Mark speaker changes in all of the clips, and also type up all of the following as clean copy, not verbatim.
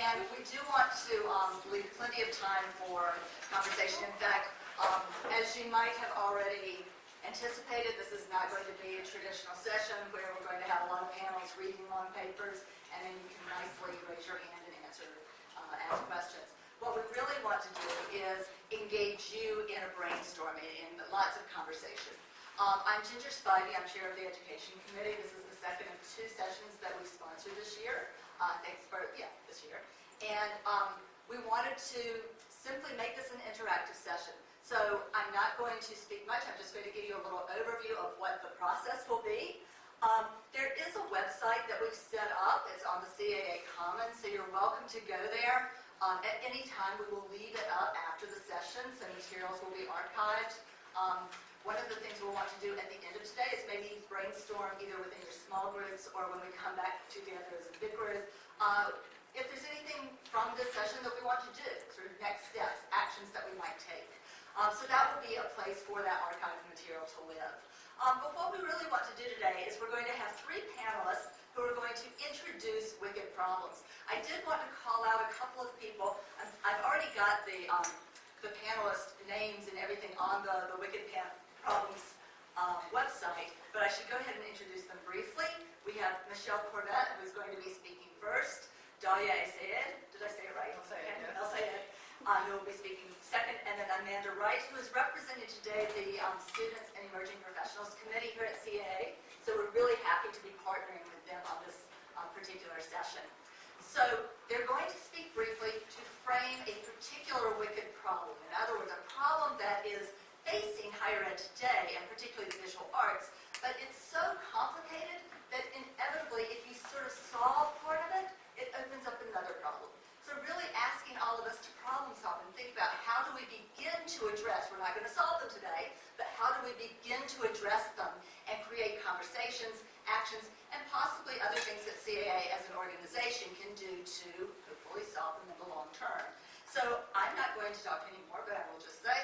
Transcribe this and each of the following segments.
Speaker 1: And we do want to leave plenty of time for conversation. In fact, as you might have already anticipated, this is not going to be a traditional session where we're going to have a lot of panels reading long papers, and then you can nicely raise your hand and ask questions. What we really want to do is engage you in a brainstorming, in lots of conversation. I'm Ginger Spivey. I'm chair of the Education Committee. This is the second of 2 sessions that we've sponsored this year. This year. And we wanted to simply make this an interactive session. So I'm not going to speak much. I'm just going to give you a little overview of what the process will be. There is a website that we've set up. It's on the CAA Commons, so you're welcome to go there. At any time, we will leave it up after the session, so materials will be archived. One of the things we'll want to do at the end of today is maybe brainstorm either within your small groups or when we come back together as a big group. If there's anything from this session that we want to do, sort of next steps, actions that we might take. So that will be a place for that archived material to live. But what we really want to do today is we're going to have 3 panelists who are going to introduce wicked problems. I did want to call out a couple of people. I've already got the panelist names and everything on the Wicked Problems website, but I should go ahead and introduce them briefly. We have Michelle Corbett, who's going to be speaking first. Dalia Sayed, did I say it right? I'll say it. Who will be speaking second, and then Amanda Wright, who is representing today the Students and Emerging Professionals Committee here at CAA. So we're really happy to be partnering with them on this particular session. So they're going to speak briefly to frame a particular wicked problem. In other words, a problem that is facing higher ed today, and particularly the visual arts, but it's so complicated that inevitably, if you sort of solve part of it, it opens up another problem. So really asking all of us to problem solve and think about how do we begin to address, we're not going to solve them today, but how do we begin to address them and create conversations, actions, and possibly other things that CAA as an organization can do to hopefully solve them in the long term. So I'm not going to talk anymore, but I will just say,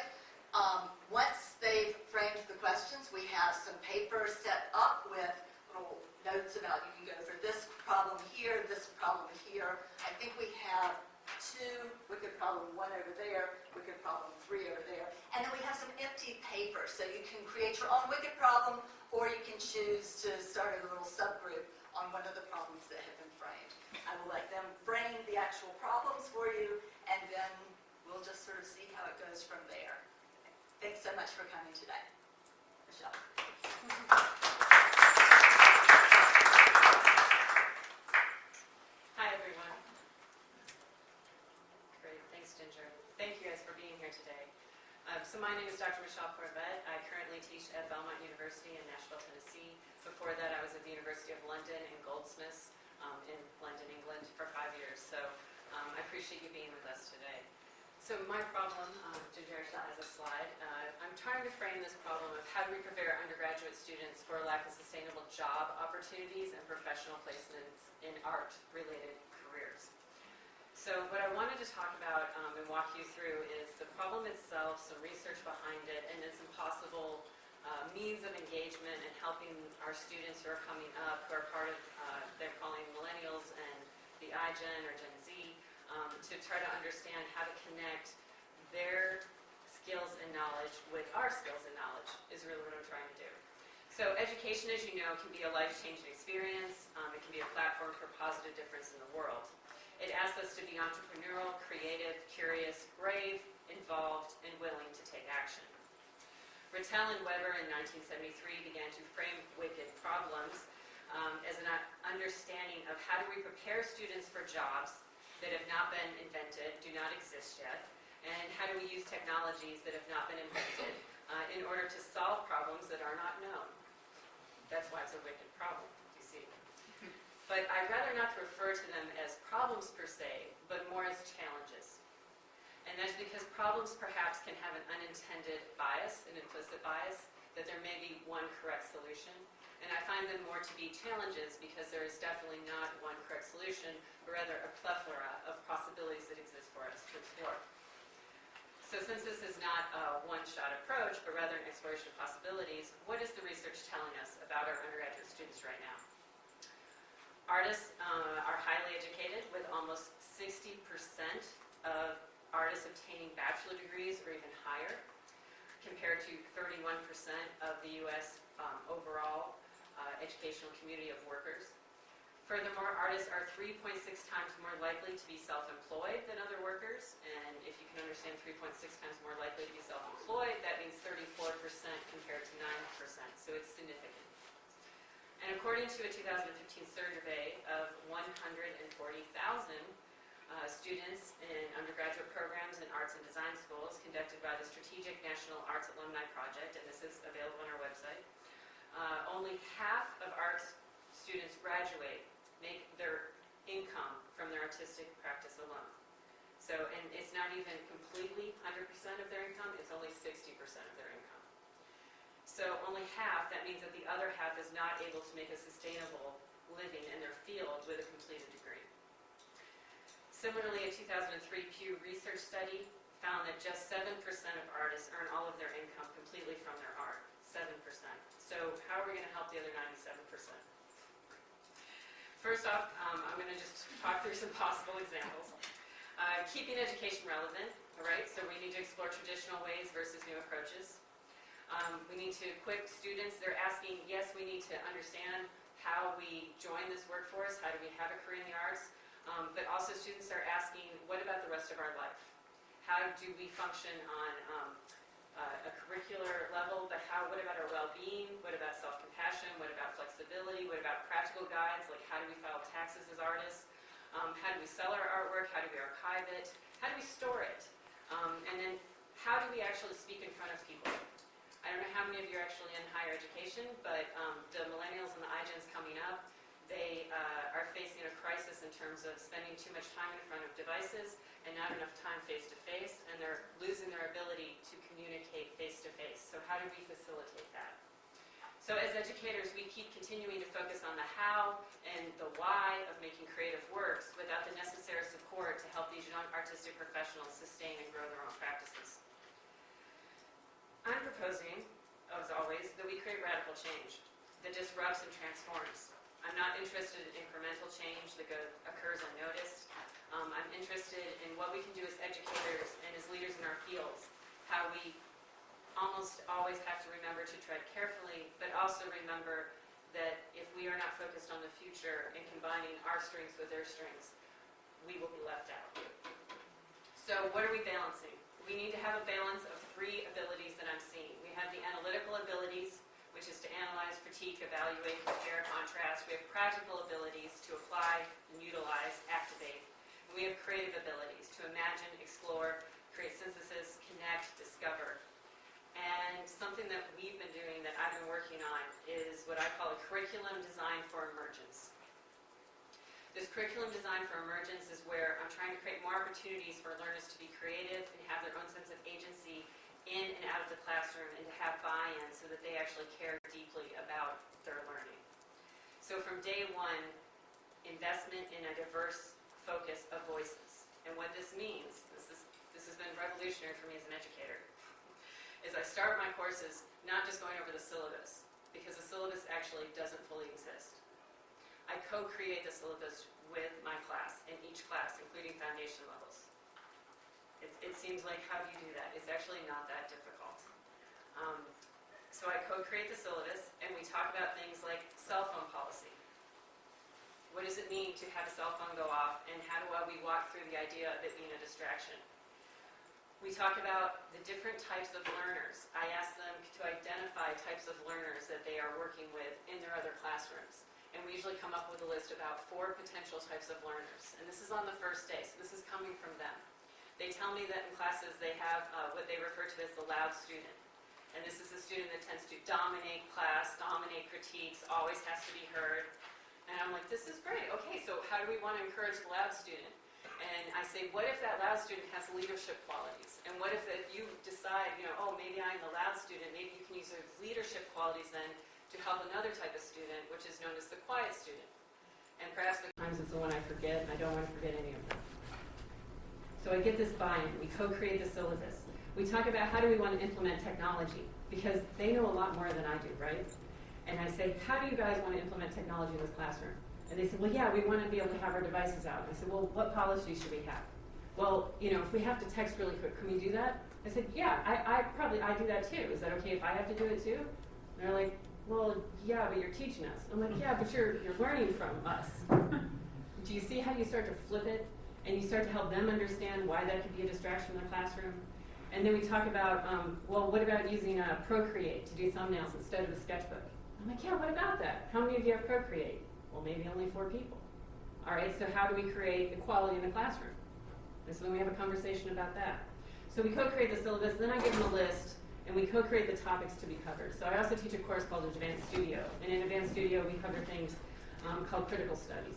Speaker 1: once they've framed the questions, we have some paper set up with little notes about you can go for this problem here, this problem here. I think we have 2, wicked problem 1 over there, wicked problem 3 over there. And then we have some empty paper, so you can create your own wicked problem, or you can choose to start a little subgroup on one of the problems that have been framed. I will let them frame the actual problems for you, and then we'll just sort of see how it goes from there. Thanks so much for coming today. Michelle.
Speaker 2: Hi, everyone. Great. Thanks, Ginger. Thank you guys for being here today. So my name is Dr. Michelle Corbett. I currently teach at Belmont University in Nashville, Tennessee. Before that, I was at the University of London in Goldsmiths in London, England for 5 years. So I appreciate you being with us today. So my problem, Ginger has a slide. I'm trying to frame this problem of how do we prepare undergraduate students for a lack of sustainable job opportunities and professional placements in art-related careers. So what I wanted to talk about and walk you through is the problem itself, some research behind it, and then some possible means of engagement and helping our students who are coming up, who are part of, they're calling millennials and the iGen or Gen Z, to try to understand how to connect their skills and knowledge with our skills and knowledge is really what I'm trying to do. So education, as you know, can be a life-changing experience. It can be a platform for positive difference in the world. It asks us to be entrepreneurial, creative, curious, brave, involved, and willing to take action. Rattel and Weber in 1973 began to frame wicked problems as an understanding of how do we prepare students for jobs that have not been invented, do not exist yet, and how do we use technologies that have not been invented in order to solve problems that are not known. That's why it's a wicked problem, you see. But I'd rather not refer to them as problems per se, but more as challenges. And that's because problems perhaps can have an unintended bias, an implicit bias, that there may be one correct solution. And I find them more to be challenges because there is definitely not one correct solution, but rather a plethora of possibilities that exist for us to explore. So since this is not a one-shot approach, but rather an exploration of possibilities, what is the research telling us about our undergraduate students right now? Artists are highly educated, with almost 60% of artists obtaining bachelor degrees or even higher, compared to 31% of the U.S. Overall educational community of workers. Furthermore, artists are 3.6 times more likely to be self-employed than other workers, and if you can understand 3.6 times more likely to be self-employed, that means 34% compared to 9%, so it's significant. And according to a 2015 survey of 140,000 students in undergraduate programs in arts and design schools conducted by the Strategic National Arts Alumni Project, and this is available on our website, only half of arts students graduate make their income from their artistic practice alone. So, and it's not even completely 100% of their income, it's only 60% of their income. So only half, that means that the other half is not able to make a sustainable living in their field with a completed degree. Similarly, a 2003 Pew Research study found that just 7% of artists earn all of their income completely from their art. 7%. So how are we going to help the other 97%? First off, I'm going to just talk through some possible examples. Keeping education relevant, all right? So we need to explore traditional ways versus new approaches. We need to equip students. They're asking, yes, we need to understand how we join this workforce, how do we have a career in the arts, but also students are asking, what about the rest of our life? How do we function on a curricular level, but what about our well-being? What about self-compassion? What about flexibility? What about practical guides, like how do we file taxes as artists? How do we sell our artwork? How do we archive it? How do we store it? And then how do we actually speak in front of people? I don't know how many of you are actually in higher education, but the millennials and the iGens coming up, they are facing a crisis in terms of spending too much time in front of devices and not enough time face-to-face, and they're losing their ability to communicate face-to-face. So how do we facilitate that? So as educators, we keep continuing to focus on the how and the why of making creative works without the necessary support to help these young artistic professionals sustain and grow their own practices. I'm proposing, as always, that we create radical change that disrupts and transforms. I'm not interested in incremental change that occurs unnoticed. I'm interested in what we can do as educators and as leaders in our fields, how we almost always have to remember to tread carefully, but also remember that if we are not focused on the future and combining our strengths with their strengths, we will be left out. So what are we balancing? We need to have a balance of 3 abilities that I'm seeing. We have the analytical abilities, which is to analyze, critique, evaluate, compare, contrast. We have practical abilities to apply and utilize, activate. And we have creative abilities to imagine, explore, create synthesis, connect, discover. And something that we've been doing that I've been working on is what I call a curriculum design for emergence. This curriculum design for emergence is where I'm trying to create more opportunities for learners to be creative and have their own sense of agency in and out of the classroom, and to have buy-in so that they actually care deeply about their learning. So from day one, investment in a diverse focus of voices. And what this means, this has been revolutionary for me as an educator, is I start my courses not just going over the syllabus, because the syllabus actually doesn't fully exist. I co-create the syllabus with my class, in each class, including foundation levels. It seems like, how do you do that? It's actually not that difficult. So I co-create the syllabus, and we talk about things like cell phone policy. What does it mean to have a cell phone go off, and how do we walk through the idea of it being a distraction? We talk about the different types of learners. I ask them to identify types of learners that they are working with in their other classrooms. And we usually come up with a list about 4 potential types of learners. And this is on the first day, so this is coming from them. They tell me that in classes they have what they refer to as the loud student. And this is a student that tends to dominate class, dominate critiques, always has to be heard. And I'm like, this is great. Okay, so how do we want to encourage the loud student? And I say, what if that loud student has leadership qualities? And what if you decide, oh, maybe I'm the loud student, maybe you can use those leadership qualities then to help another type of student, which is known as the quiet student. And perhaps the times it's the one I forget, and I don't want to forget any of them. So I get this buy-in. We co-create the syllabus. We talk about how do we want to implement technology, because they know a lot more than I do, right? And I say, how do you guys want to implement technology in this classroom? And they said, well, yeah, we want to be able to have our devices out. And I said, well, what policy should we have? Well, if we have to text really quick, can we do that? I said, yeah, I do that too. Is that okay if I have to do it too? And they're like, well, yeah, but you're teaching us. I'm like, yeah, but you're learning from us. Do you see how you start to flip it? And you start to help them understand why that could be a distraction in the classroom? And then we talk about, well, what about using Procreate to do thumbnails instead of a sketchbook? I'm like, yeah, what about that? How many of you have Procreate? Well, maybe only 4 people. All right, so how do we create equality in the classroom? And so then we have a conversation about that. So we co-create the syllabus, then I give them a list, and we co-create the topics to be covered. So I also teach a course called Advanced Studio. And in Advanced Studio, we cover things called critical studies.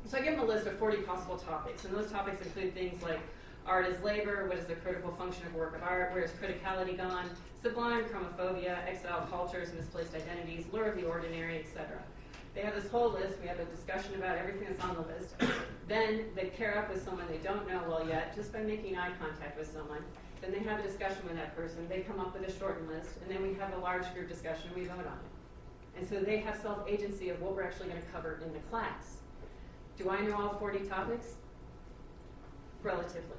Speaker 2: So I give them a list of 40 possible topics, and those topics include things like art is labor, what is the critical function of a work of art, where is criticality gone, sublime chromophobia, exiled cultures, misplaced identities, lure of the ordinary, etc. They have this whole list. We have a discussion about everything that's on the list. Then they pair up with someone they don't know well yet, just by making eye contact with someone. Then they have a discussion with that person. They come up with a shortened list, and then we have a large group discussion, and we vote on it. And so they have self-agency of what we're actually going to cover in the class. Do I know all 40 topics? Relatively.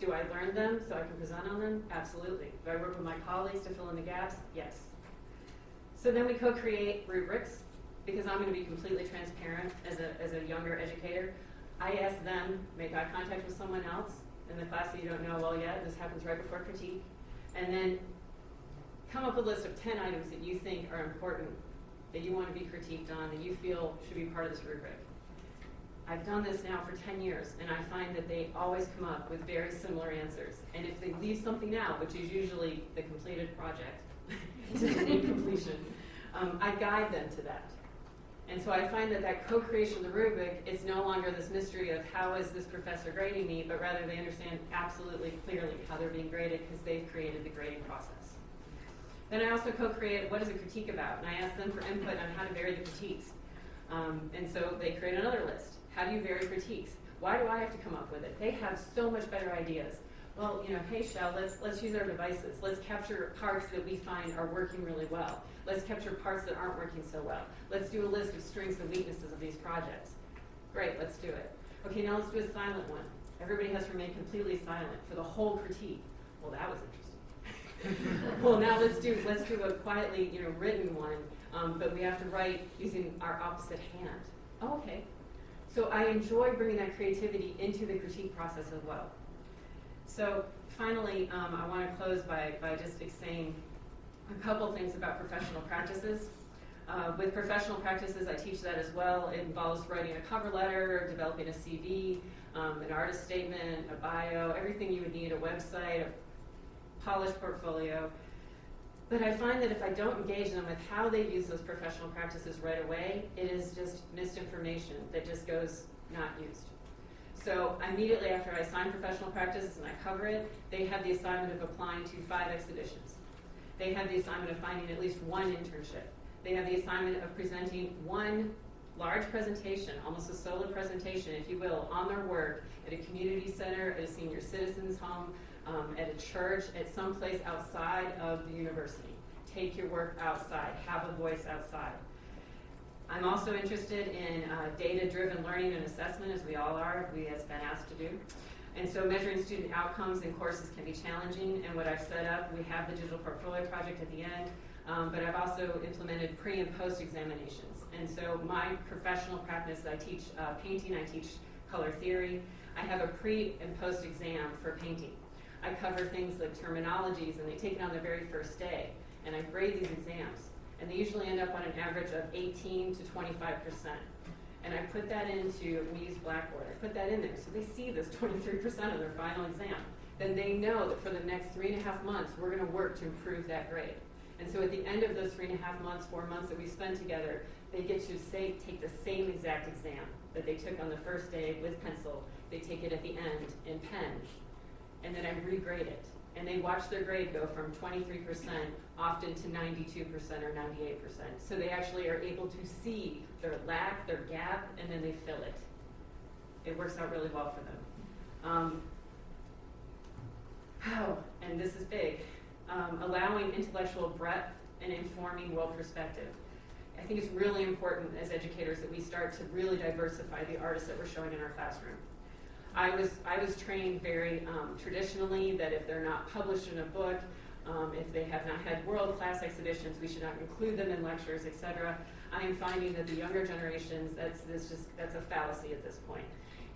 Speaker 2: Do I learn them so I can present on them? Absolutely. Do I work with my colleagues to fill in the gaps? Yes. So then we co-create rubrics, because I'm going to be completely transparent as a younger educator. I ask them, make eye contact with someone else in the class that you don't know well yet. This happens right before critique. And then come up with a list of 10 items that you think are important, that you want to be critiqued on, that you feel should be part of this rubric. I've done this now for 10 years, and I find that they always come up with very similar answers. And if they leave something out, which is usually the completed project, to completion, I guide them to that. And so I find that co-creation of the rubric, it's no longer this mystery of how is this professor grading me, but rather they understand absolutely clearly how they're being graded because they've created the grading process. Then I also co-create what is a critique about, and I ask them for input on how to vary the critiques. And so they create another list. How do you vary critiques? Why do I have to come up with it? They have so much better ideas. Well, hey, Shell, let's use our devices. Let's capture parts that we find are working really well. Let's capture parts that aren't working so well. Let's do a list of strengths and weaknesses of these projects. Great, let's do it. Okay, now let's do a silent one. Everybody has to remain completely silent for the whole critique. Well, that was interesting. Well, now let's do a quietly, written one, but we have to write using our opposite hand. Oh, okay. So I enjoy bringing that creativity into the critique process as well. So finally, I want to close by just saying a couple things about professional practices. With professional practices, I teach that as well. It involves writing a cover letter, developing a CV, an artist statement, a bio, everything you would need, a website, a polished portfolio. But I find that if I don't engage them with how they use those professional practices right away, it is just misinformation that just goes not used. So immediately after I assign professional practices and I cover it, they have the assignment of applying to 5 expeditions. They have the assignment of finding at least 1 internship. They have the assignment of presenting 1 large presentation, almost a solo presentation, if you will, on their work at a community center, at a senior citizens home, at a church, at some place outside of the university. Take your work outside. Have a voice outside. I'm also interested in data-driven learning and assessment, as we all are, we has been asked to do. And so measuring student outcomes in courses can be challenging, and what I've set up, we have the digital portfolio project at the end, but I've also implemented pre- and post-examinations. And so my professional practice, I teach painting, I teach color theory. I have a pre- and post-exam for painting. I cover things like terminologies, and they take it on the very first day, and I grade these exams. And they usually end up on an average of 18 to 25%. And I put that into, we use Blackboard, I put that in there so they see this 23% of their final exam. Then they know that for the next 3.5 months, we're going to work to improve that grade. And so at the end of those 3.5 months, 4 months that we spend together, they get to take the same exact exam that they took on the first day with pencil. They take it at the end in pen, and then I regrade it. And they watch their grade go from 23% often to 92% or 98%. So they actually are able to see their lack, their gap, and then they fill it. It works out really well for them. And this is big, allowing intellectual breadth and informing world perspective. I think it's really important as educators that we start to really diversify the artists that we're showing in our classroom. I was trained very traditionally that if they're not published in a book, if they have not had world-class exhibitions, we should not include them in lectures, etc. I am finding that the younger generations, that's a fallacy at this point.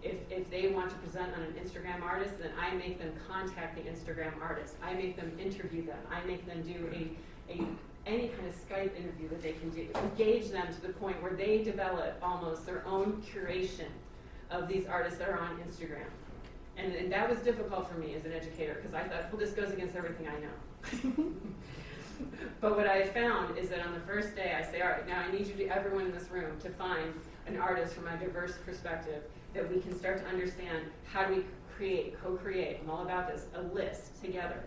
Speaker 2: If they want to present on an Instagram artist, then I make them contact the Instagram artist. I make them interview them. I make them do any kind of Skype interview that they can do. Engage them to the point where they develop almost their own curation of these artists that are on Instagram. And that was difficult for me as an educator because I thought, well, this goes against everything I know. But what I found is that on the first day I say, all right, now I need everyone in this room to find an artist from a diverse perspective that we can start to understand how do we create, co-create, I'm all about this, a list together.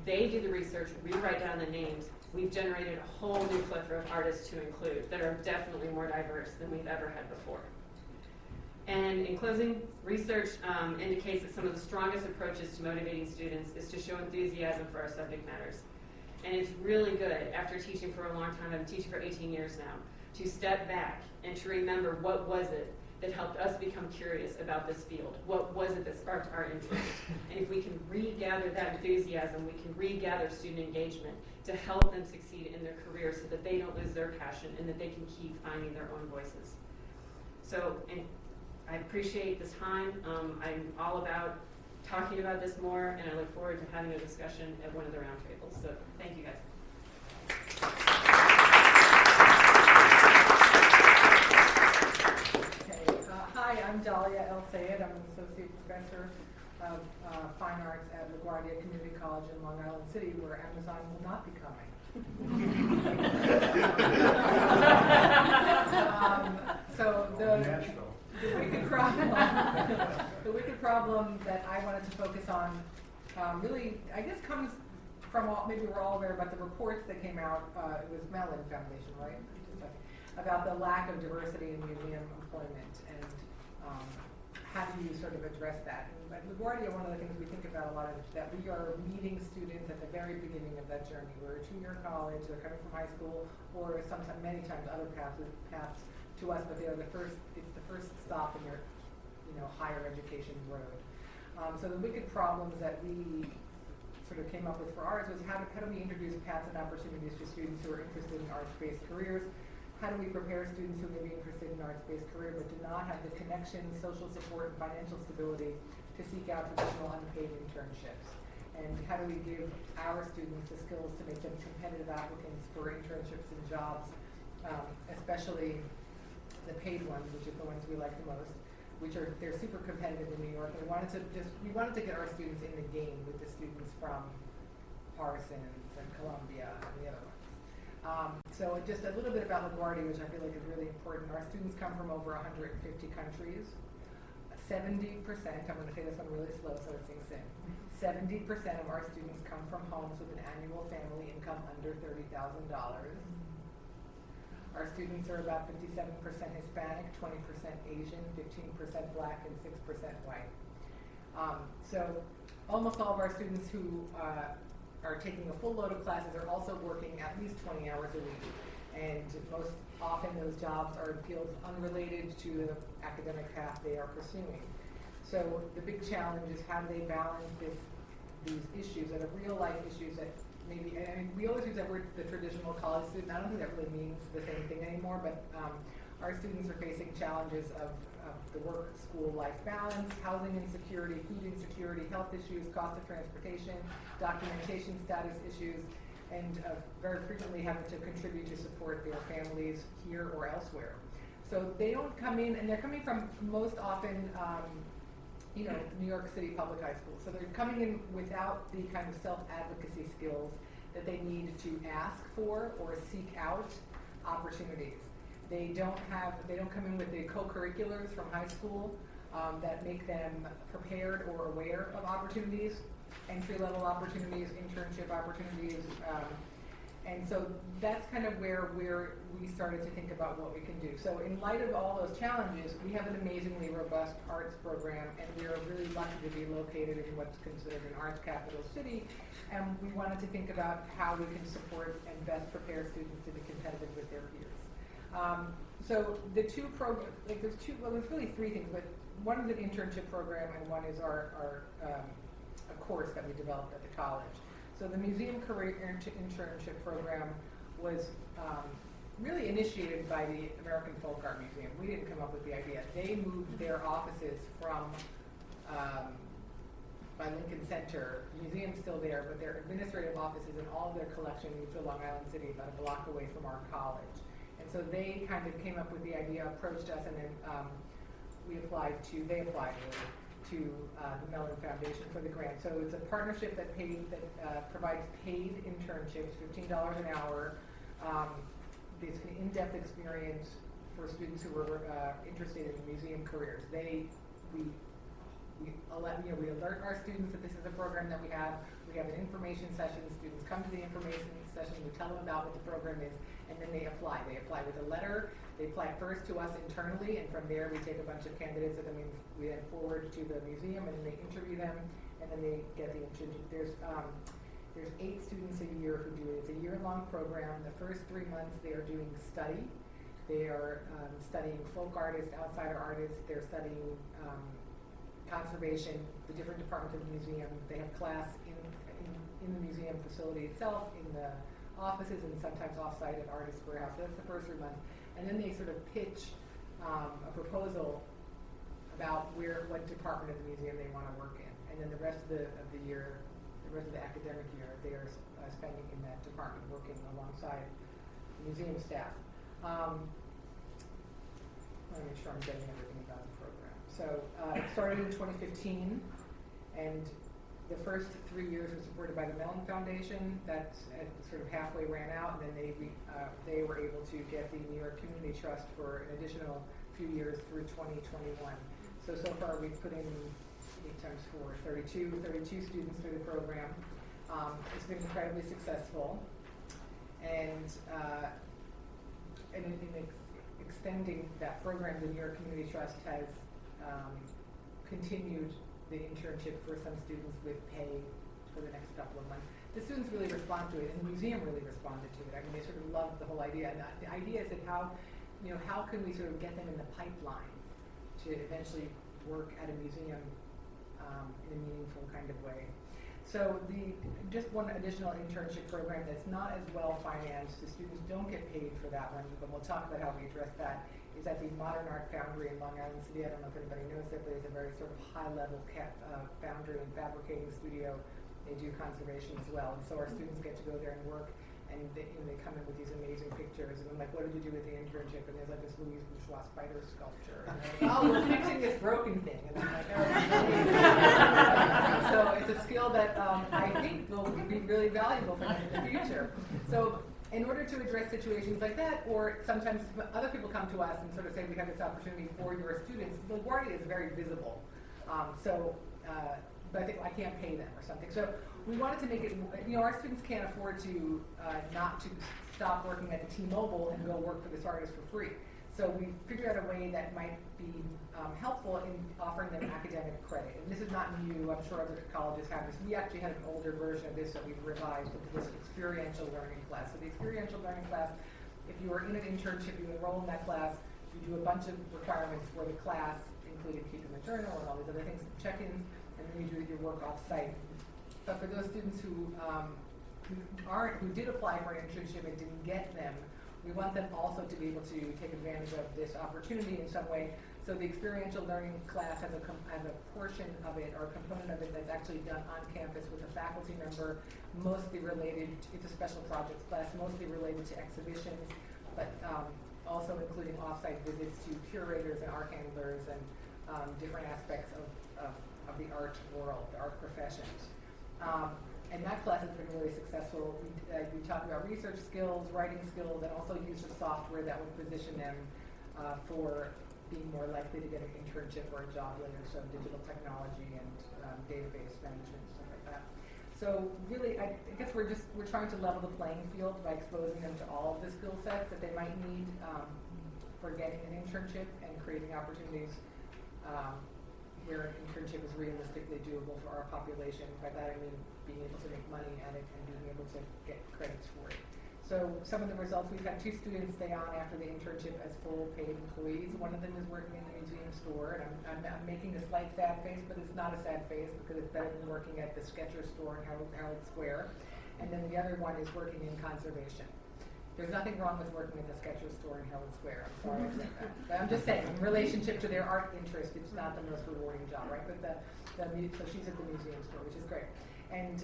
Speaker 2: They do the research, we write down the names. We've generated a whole new plethora of artists to include that are definitely more diverse than we've ever had before. And in closing, research indicates that some of the strongest approaches to motivating students is to show enthusiasm for our subject matters. And it's really good, after teaching for a long time, I've been teaching for 18 years now, to step back and to remember what was it that helped us become curious about this field. What was it that sparked our interest? And if we can regather that enthusiasm, we can regather student engagement to help them succeed in their career so that they don't lose their passion and that they can keep finding their own voices. So, and I appreciate this time. I'm all about talking about this more, and I look forward to having a discussion at one of the roundtables. So thank you guys.
Speaker 3: Hi, I'm Dalia El Sayed. I'm an associate professor of fine arts at LaGuardia Community College in Long Island City, where Amazon will not be coming. The wicked problem that I wanted to focus on really, I guess, comes from maybe we're all aware about the reports that came out. It was Mellon Foundation, right? About the lack of diversity in museum employment and how do you sort of address that? And at LaGuardia, one of the things we think about a lot is that we are meeting students at the very beginning of that journey. We're a two-year college, they're coming from high school, or sometimes, many times, other paths to us, but it's the first stop in your higher education road. So the wicked problems that we sort of came up with for ours was how do we introduce paths and opportunities to students who are interested in arts-based careers? How do we prepare students who may be interested in arts-based career but do not have the connections, social support, and financial stability to seek out traditional unpaid internships? And how do we give our students the skills to make them competitive applicants for internships and jobs, especially the paid ones, which are the ones we like the most, they're super competitive in New York. And we wanted to get our students in the game with the students from Parsons and Columbia and the other ones. So just a little bit about LaGuardia, which I feel like is really important. Our students come from over 150 countries. 70%, I'm going to say this one really slow so it sinks in. 70% of our students come from homes with an annual family income under $30,000. Our students are about 57% Hispanic, 20% Asian, 15% Black, and 6% white. So almost all of our students who are taking a full load of classes are also working at least 20 hours a week. And most often those jobs are in fields unrelated to the academic path they are pursuing. So the big challenge is how do they balance these issues that are real life issues that maybe, we always use that word, the traditional college student. I don't think that really means the same thing anymore, but our students are facing challenges of the work-school life balance, housing insecurity, food insecurity, health issues, cost of transportation, documentation status issues, and very frequently having to contribute to support their families here or elsewhere. So they don't come in, and they're coming from most often, New York City public high schools. So they're coming in without the kind of self-advocacy skills that they need to ask for or seek out opportunities. They don't come in with the co-curriculars from high school that make them prepared or aware of opportunities, entry-level opportunities, internship opportunities. And so that's kind of where we started to think about what we can do. So in light of all those challenges, we have an amazingly robust arts program, and we are really lucky to be located in what's considered an arts capital city. And we wanted to think about how we can support and best prepare students to be competitive with their peers. So the two programs, like there's really three things, but one is an internship program and one is our a course that we developed at the college. So the museum career internship program was really initiated by the American Folk Art Museum. We didn't come up with the idea. They moved their offices from by Lincoln Center. The museum's still there, but their administrative offices and all of their collection moved to Long Island City, about a block away from our college. And so they kind of came up with the idea, approached us, and then they applied to the Mellon Foundation for the grant. So it's a partnership that provides paid internships, $15 an hour. It's an in-depth experience for students who are interested in museum careers. We alert our students that this is a program that we have. We have an information session. Students come to the information session. We tell them about what the program is, and then they apply. They apply with a letter. They apply first to us internally, and from there we take a bunch of candidates, and then we then forward to the museum, and then they interview them, and then they get the internship. There's 8 students a year who do it. It's a year-long program. The first 3 months they are doing study. They are studying folk artists, outsider artists. They're studying conservation, the different departments of the museum. They have class in the museum facility itself, in the offices, and sometimes off-site at Artist Warehouse. So that's the first 3 months. And then they sort of pitch a proposal about what department of the museum they want to work in. And then the rest of the year, the rest of the academic year, they are spending in that department working alongside the museum staff. Let me make sure I'm getting everything about the program. So it started in 2015, and the first 3 years were supported by the Mellon Foundation. That sort of halfway ran out, and then they were able to get the New York Community Trust for an additional few years through 2021. So far we've put in 8 times 4, 32 students through the program. It's been incredibly successful, and in extending that program, the New York Community Trust has continued the internship for some students with pay for the next couple of months. The students really respond to it, and the museum really responded to it. I mean, they sort of loved the whole idea. And the idea is that how can we sort of get them in the pipeline to eventually work at a museum in a meaningful kind of way. So just one additional internship program that's not as well financed, the students don't get paid for that one, but we'll talk about how we address that, is at the Modern Art Foundry in Long Island City. I don't know if anybody knows it, but it's a very sort of high-level foundry and fabricating studio. They do conservation as well, and so our students get to go there and work, and they come in with these amazing pictures, and I'm like, what did you do with the internship? And there's like this Louise Bourgeois spider sculpture, and they're like, oh, we're fixing this broken thing, and I'm like, oh, so it's a skill that I think will be really valuable for them in the future. So in order to address situations like that, or sometimes other people come to us and sort of say, we have this opportunity for your students, LaGuardia is very visible. But I think I can't pay them or something. So we wanted to make it, our students can't afford to not to stop working at the T-Mobile and go work for this artist for free. So we figured out a way that might be helpful in offering them academic credit. And this is not new. I'm sure other colleges have this. We actually had an older version of this that we've revised into this experiential learning class. So the experiential learning class, if you are in an internship, you enroll in that class, you do a bunch of requirements for the class, including keeping the journal and all these other things, check-ins, and then you do your work off-site. But for those students who did apply for an internship and didn't get them, we want them also to be able to take advantage of this opportunity in some way. So the experiential learning class has a portion of it, or a component of it, that's actually done on campus with a faculty member, mostly related, it's a special projects class, mostly related to exhibitions, but also including off-site visits to curators and art handlers and different aspects of the art world, the art professions. And that class has been really successful. We talk about research skills, writing skills, and also use of software that would position them for being more likely to get an internship or a job later, so digital technology and database management, stuff like that. So really, I guess we're trying to level the playing field by exposing them to all of the skill sets that they might need for getting an internship and creating opportunities where an internship is realistically doable for our population. By that I mean being able to make money at it and being able to get credits for it. So some of the results, we've had 2 students stay on after the internship as full paid employees. One of them is working in the museum store, and I'm making a slight sad face, but it's not a sad face because it's better than working at the Skechers store in Herald Square. And then the other one is working in conservation. There's nothing wrong with working at the Skechers store in Herald Square. I'm sorry I said that. But I'm just saying, in relationship to their art interest, it's not the most rewarding job, right? But so she's at the museum store, which is great. And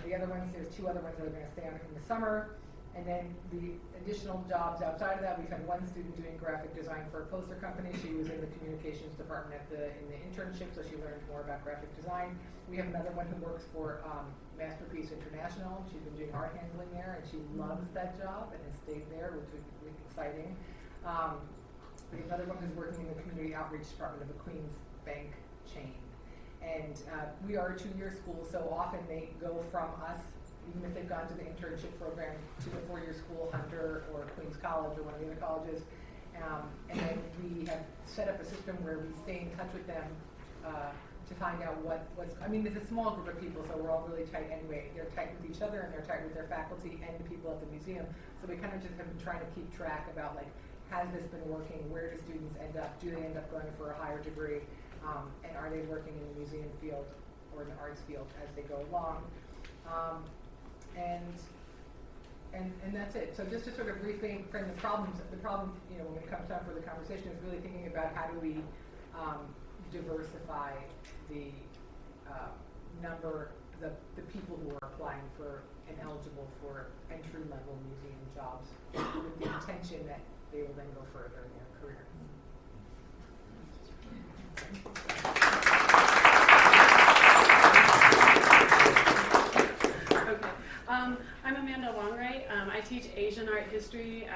Speaker 3: the other ones, there's 2 other ones that are going to stay on in the summer. And then the additional jobs outside of that, we've had one student doing graphic design for a poster company. She was in the communications department in the internship, so she learned more about graphic design. We have another one who works for Masterpiece International. She's been doing art handling there, and she loves that job and has stayed there, which is really exciting. We have another one who's working in the community outreach department of a Queens Bank chain. And we are a 2-year school, so often they go from us, even if they've gone to the internship program, to the 4-year school, Hunter or Queens College or one of the other colleges. And then we have set up a system where we stay in touch with them to find out what's, I mean, it's a small group of people, so we're all really tight anyway. They're tight with each other, and they're tight with their faculty and the people at the museum. So we kind of just have been trying to keep track about, like, has this been working? Where do students end up? Do they end up going for a higher degree? And are they working in the museum field or in the arts field as they go along? And that's it. So just to sort of reframe the problem, you know, when it comes time for the conversation, is really thinking about how do we diversify the the people who are applying for and eligible for entry-level museum jobs with the intention that they will then go further in their career.
Speaker 4: I'm Amanda Longwright. I teach Asian art history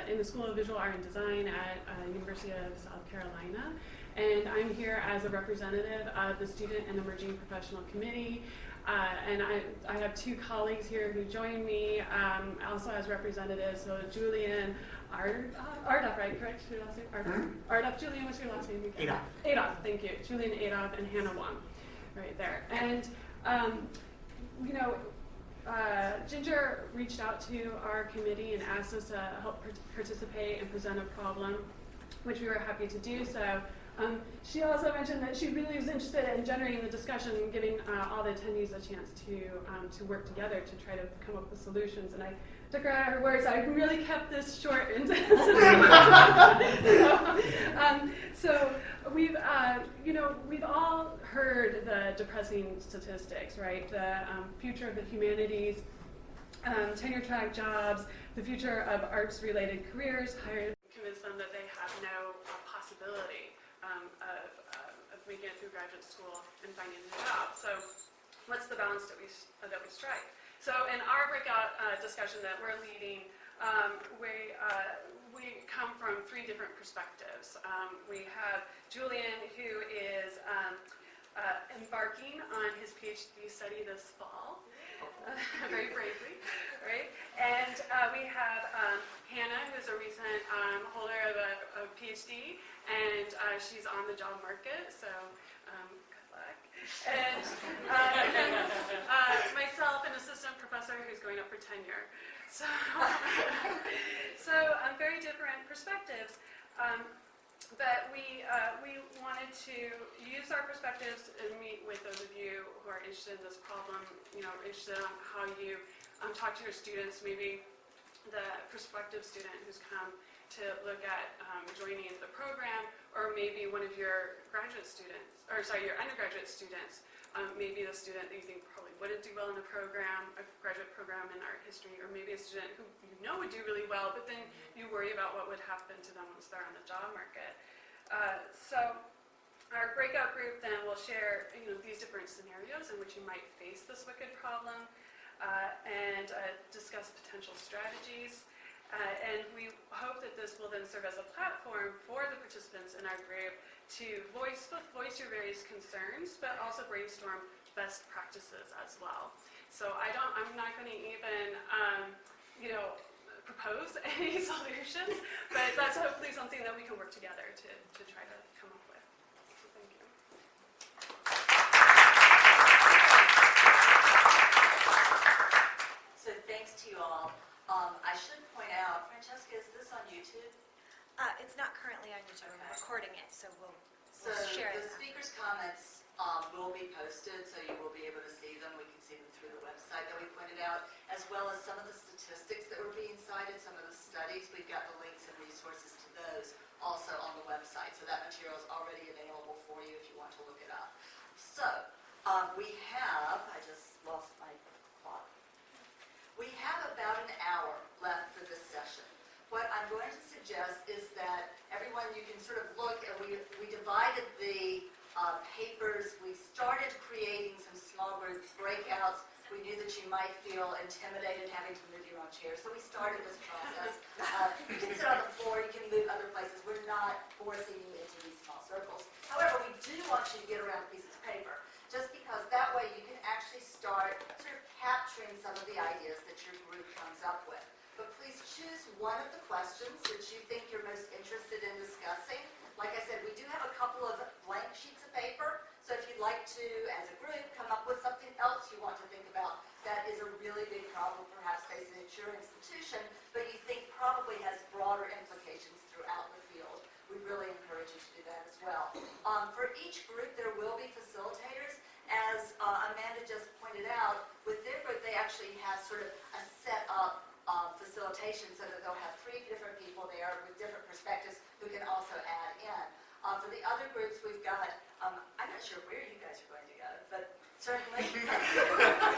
Speaker 4: in the School of Visual Art and Design at University of South Carolina. And I'm here as a representative of the Student and Emerging Professional Committee. And I have 2 colleagues here who join me also as representatives. So Julian Ardoff, right? Correct? Your last name? Ardoff. Julian, what's your last name again? Adolf, thank you. Julian Adolf and Hannah Wong, right there. And, you know, Ginger reached out to our committee and asked us to help participate and present a problem, which we were happy to do so. She also mentioned that she really was interested in generating the discussion and giving all the attendees a chance to work together to try to come up with solutions. And I took her at her words. I really kept this short and so we've, you know, we've all heard the depressing statistics, right? The future of the humanities, tenure track jobs, the future of arts-related careers, convince them that they have no possibility of making it through graduate school and finding a job. So what's the balance that we strike? So in our breakout discussion that we're leading, we come from 3 different perspectives. We have Julian, who is embarking on his PhD study this fall, very bravely, right? And we have Hannah, who's a recent holder of a PhD, and she's on the job market, so good luck. And myself, an assistant professor who's going up for tenure. So, very different perspectives. But we wanted to use our perspectives and meet with those of you who are interested in this problem, you know, interested in how you talk to your students, maybe the prospective student who's come to look at joining the program, or maybe one of your graduate students, or sorry, your undergraduate students, maybe the student that you think probably wouldn't do well in a program, a graduate program in art history, or maybe a student who you know would do really well, but then you worry about what would happen to them once they're on the job market. So our breakout group then will share, you know, these different scenarios in which you might face this wicked problem, and discuss potential strategies. And we hope that this will then serve as a platform for the participants in our group to voice your various concerns, but also brainstorm best practices as well. So I'm not going to even, you know, propose any solutions, but that's hopefully something that we can work together to try to come up with. So thank you.
Speaker 5: So thanks to you all.
Speaker 1: I should point out, Francesca, is this on YouTube?
Speaker 5: It's not currently on YouTube.
Speaker 1: Okay.
Speaker 5: I'm recording it, so we'll
Speaker 1: So
Speaker 5: share it
Speaker 1: the
Speaker 5: now.
Speaker 1: speakers' comments will be posted, so you will be able to see them. We can see them through the website that we pointed out, as well as some of the statistics that were being cited, some of the studies. We've got the links and resources to those also on the website, so that material is already available for you if you want to look it up. So we have, I just lost my clock. We have about an hour left for this session. What I'm going to suggest is that everyone, you can sort of look, and we divided the papers. We started creating some small group breakouts. We knew that you might feel intimidated having to move your own chair, so we started this process. You can sit on the floor, you can move other places. We're not forcing you into these small circles. However, we do want you to get around pieces of paper, just because that way you can actually start sort of capturing some of the ideas that your group comes up with. But please choose one of the questions that you think you're most interested in discussing. Like I said, we do have a couple of blank sheets of paper, so if you'd like to, as a group, come up with something else you want to think about that is a really big problem perhaps facing at your institution, but you think probably has broader implications throughout the field, we really encourage you to do that as well. For each group, there will be facilitators. As Amanda just pointed out, with their group, they actually have sort of a set up facilitation so that they'll have 3 different people there with different perspectives who can also add in. For the other groups, we've got, I'm not sure where you guys are going to go, but certainly we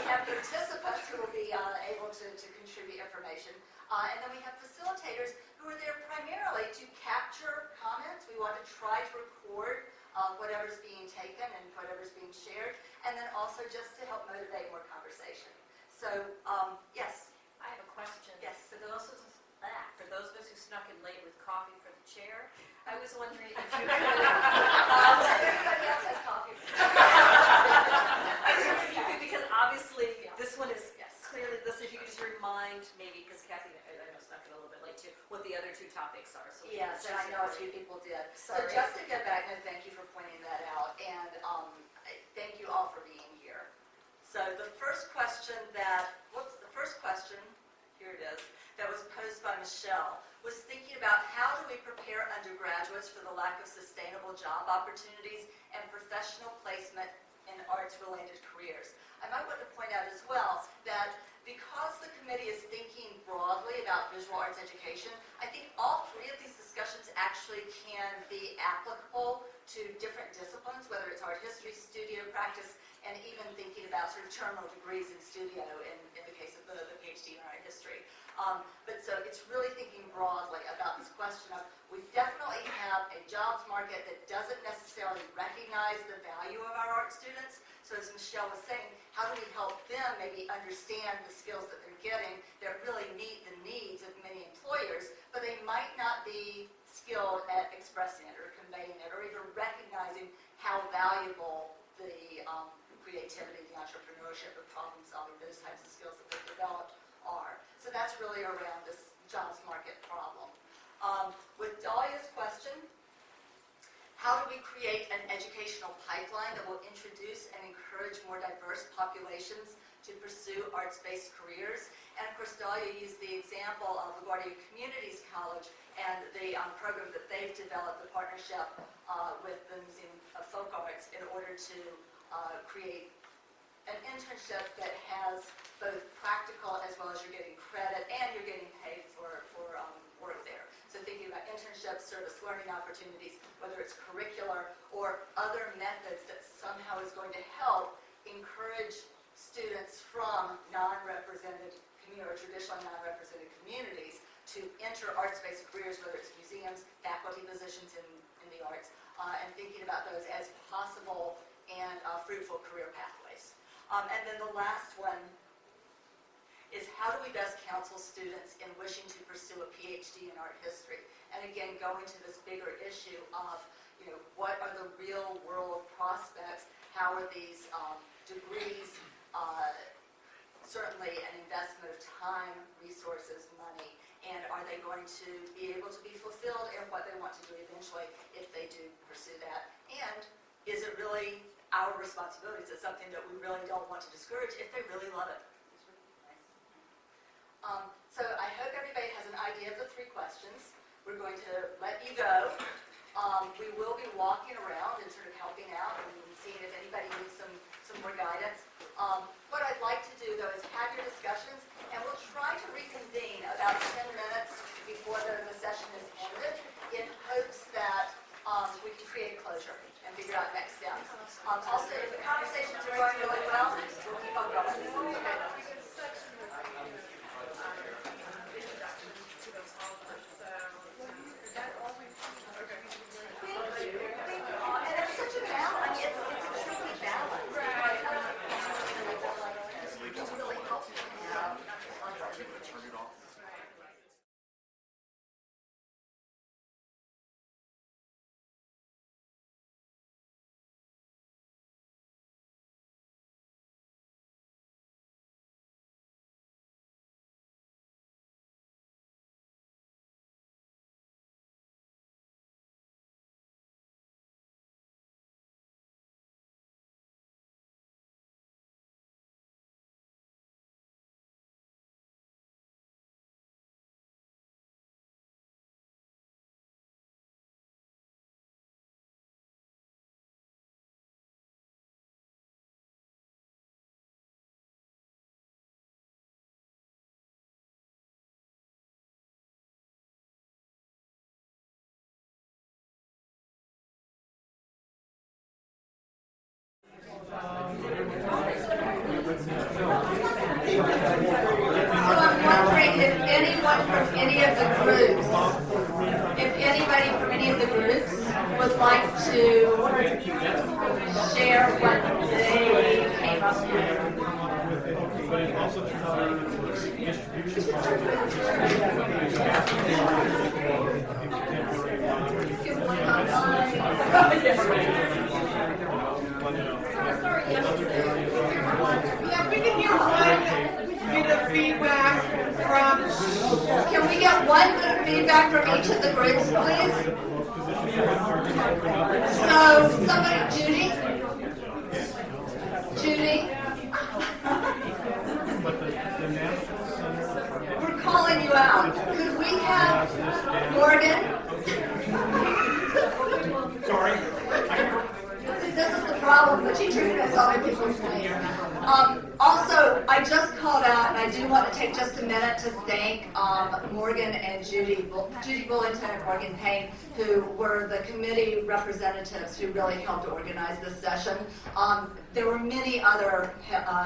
Speaker 1: have participants who will be able to contribute information. And then we have facilitators who are there primarily to capture comments. We want to try to record whatever's being taken and whatever's being shared, and then also just to help motivate more conversation. So, yes?
Speaker 6: I have a question.
Speaker 1: Yes.
Speaker 6: For those of us who snuck in late with coffee for the chair, I was wondering if you could,
Speaker 1: Everybody else has coffee.
Speaker 6: because obviously this one is
Speaker 1: Yes.
Speaker 6: clearly this. If you could just remind maybe, because Kathy, I know snuck in a little bit late too, what the other 2 topics are. So we can
Speaker 1: Yes, and I know a few
Speaker 6: specifically-
Speaker 1: people did. So
Speaker 6: Sorry.
Speaker 1: just to get back, and thank you for pointing that out, and thank you all for being here. So the first question here it is, that was posed by Michelle, was thinking about how do we prepare undergraduates for the lack of sustainable job opportunities and professional placement in arts-related careers. I might want to point out as well that because the committee is thinking broadly about visual arts education, I think all 3 of these discussions actually can be applicable to different disciplines, whether it's art history, studio practice, and even thinking about sort of terminal degrees in studio in the case of the PhD in art history. But so it's really thinking broadly about this question of, we definitely have a jobs market that doesn't necessarily recognize the value of our art students. So as Michelle was saying, how do we help them maybe understand the skills that they're getting that really meet the needs of many employers, but they might not be skilled at expressing it or conveying it or even recognizing how valuable the creativity, the entrepreneurship, the problem solving, those types of skills that they've developed are. So that's really around this jobs market problem. With Dahlia's question, how do we create an educational pipeline that will introduce and encourage more diverse populations to pursue arts-based careers? And of course, Dahlia used the example of LaGuardia Communities College and the program that they've developed, the partnership with the Museum of Folk Arts, in order to create an internship that has both practical as well as you're getting credit and you're getting paid for work there. So thinking about internships, service learning opportunities, whether it's curricular or other methods that somehow is going to help encourage students from non-represented or traditionally non-represented communities to enter arts-based careers, whether it's museums, faculty positions in the arts, and thinking about those as possible and fruitful career pathways. And then the last one is, how do we best counsel students in wishing to pursue a PhD in art history? And again, going to this bigger issue of, what are the real world prospects? How are these degrees certainly an investment of time, resources, money, and are they going to be able to be fulfilled in what they want to do eventually if they do pursue that? And is it really our responsibility? Is it something that we really don't want to discourage if they really love it? So I hope everybody has an idea of the 3 questions. We're going to let you go. We will be walking around and sort of helping out and seeing if anybody needs some more guidance. What I'd like to do, though, is have your discussions, and we'll try to reconvene about 10 minutes before the session is ended in hopes that we can create closure and figure out next steps. Also, if the conversations are going really well, we'll keep on going. Okay. And it's such a balance. It's extremely balanced. It's really helpful to have. So I'm wondering if anyone from any of the groups, if anybody from any of the groups would like to share what they came up with.
Speaker 7: Yeah, we can hear one bit of feedback from.
Speaker 1: Can we get one bit of feedback from each of the groups, please? So, somebody, Judy? We're calling you out. Could we have Morgan?
Speaker 7: Sorry.
Speaker 1: This is the problem, the teacher knows other people's names. Also, I just called out, and I do want to take just a minute to thank Morgan and Judy Bullington and Morgan Payne, who were the committee representatives who really helped organize this session. There were many other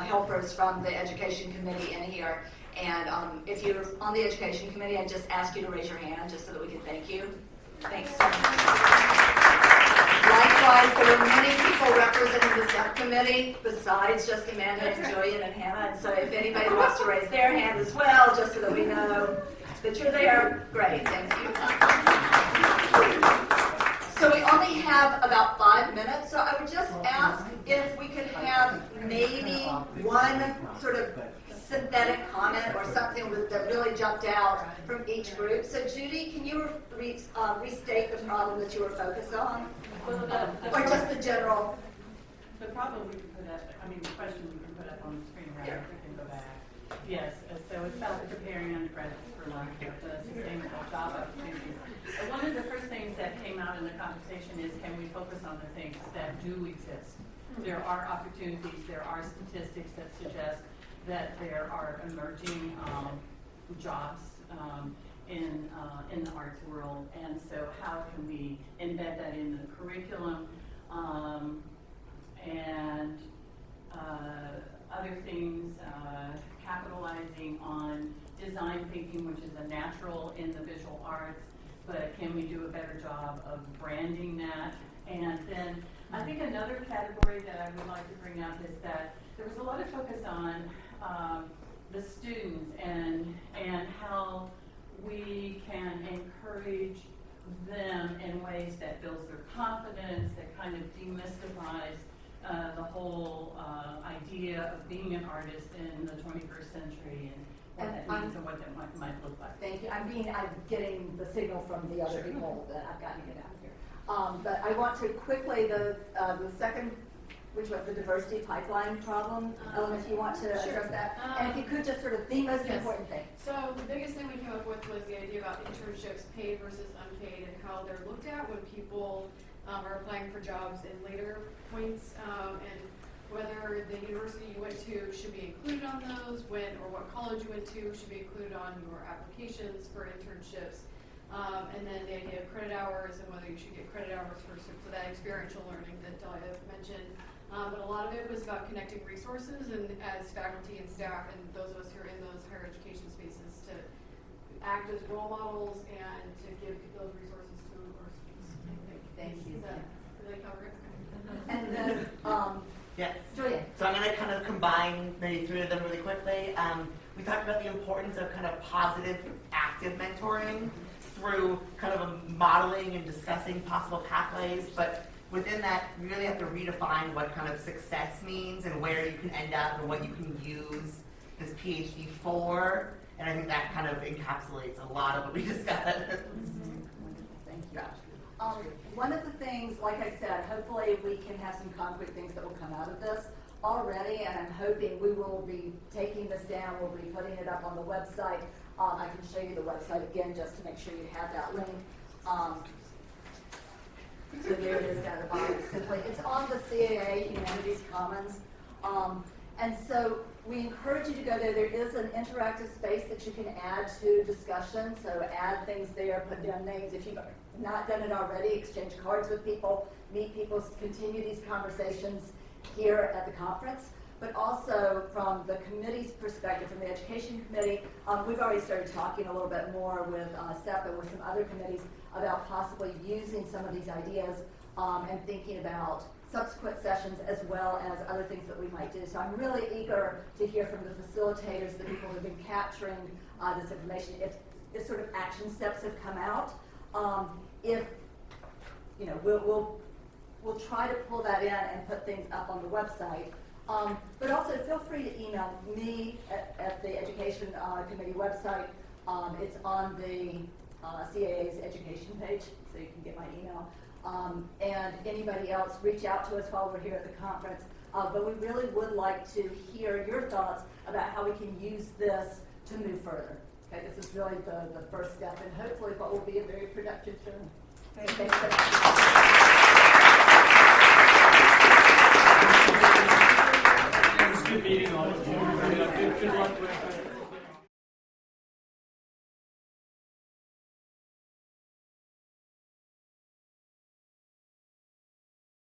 Speaker 1: helpers from the education committee in here, and if you're on the education committee, I just ask you to raise your hand just so that we can thank you. Thanks so much. Likewise, there were many people representing the subcommittee besides just Amanda and Julian and Hannah. And so if anybody wants to raise their hand as well, just so that we know that you're there, great, thank you. So we only have about 5 minutes, so I would just ask if we could have maybe one sort of synthetic comment or something that really jumped out from each group. So Judy, can you restate the problem that you were focused on? Or just the general?
Speaker 8: The problem we can put up, the question we can put up on the screen, right?
Speaker 1: Yeah.
Speaker 8: We can go back. Yes, so it's about preparing undergraduates for life, the sustainable job opportunities. One of the first things that came out in the conversation is, can we focus on the things that do exist? There are opportunities, there are statistics that suggest that there are emerging jobs in the arts world, and so how can we embed that in the curriculum and other things, capitalizing on design thinking, which is a natural in the visual arts, but can we do a better job of branding that? And then I think another category that I would like to bring up is that there was a lot of focus on the students and how we can encourage them in ways that builds their confidence, that kind of demystifies the whole idea of being an artist in the 21st century and what that means and what that might look like.
Speaker 1: Thank you. I'm getting the signal from the other people that I've got to get out of here. But I want to quickly, the second which was the diversity pipeline problem. If you want to address that. And if you could just sort of the most
Speaker 9: Yes.
Speaker 1: important thing.
Speaker 9: So the biggest thing we came up with was the idea about internships, paid versus unpaid, and how they're looked at when people are applying for jobs in later points, and whether the university you went to should be included on those, when or what college you went to should be included on your applications for internships, and then the idea of credit hours and whether you should get credit hours for that experiential learning that Dahlia mentioned. But a lot of it was about connecting resources and as faculty and staff and those of us who are in those higher education spaces to act as role models and to give those resources to our students.
Speaker 1: Thank you.
Speaker 9: Did I cover it?
Speaker 1: And then,
Speaker 10: Yes.
Speaker 1: Julia.
Speaker 10: So I'm going to kind of combine maybe three of them really quickly. We talked about the importance of kind of positive, active mentoring through kind of modeling and discussing possible pathways, but within that, you really have to redefine what kind of success means and where you can end up and what you can use this PhD for, and I think that kind of encapsulates a lot of what we discussed.
Speaker 1: Thank you. One of the things, like I said, hopefully we can have some concrete things that will come out of this already, and I'm hoping we will be taking this down, we'll be putting it up on the website. I can show you the website again just to make sure you have that link. So there it is down at the bottom. Simply, it's on the CAA Humanities Commons. And so we encourage you to go there. There is an interactive space that you can add to discussion. So add things there, put down names. If you've not done it already, exchange cards with people, meet people, continue these conversations here at the conference. But also from the committee's perspective, from the education committee, we've already started talking a little bit more with SEP and with some other committees about possibly using some of these ideas and thinking about subsequent sessions as well as other things that we might do. So I'm really eager to hear from the facilitators, the people who have been capturing this information, if sort of action steps have come out. If, you know, we'll try to pull that in and put things up on the website. But also feel free to email me at the Education Committee website. It's on the CAA's education page, so you can get my email. And anybody else, reach out to us while we're here at the conference. But we really would like to hear your thoughts about how we can use this to move further. Okay, this is really the first step, and hopefully what will be a very productive journey. Okay, thanks.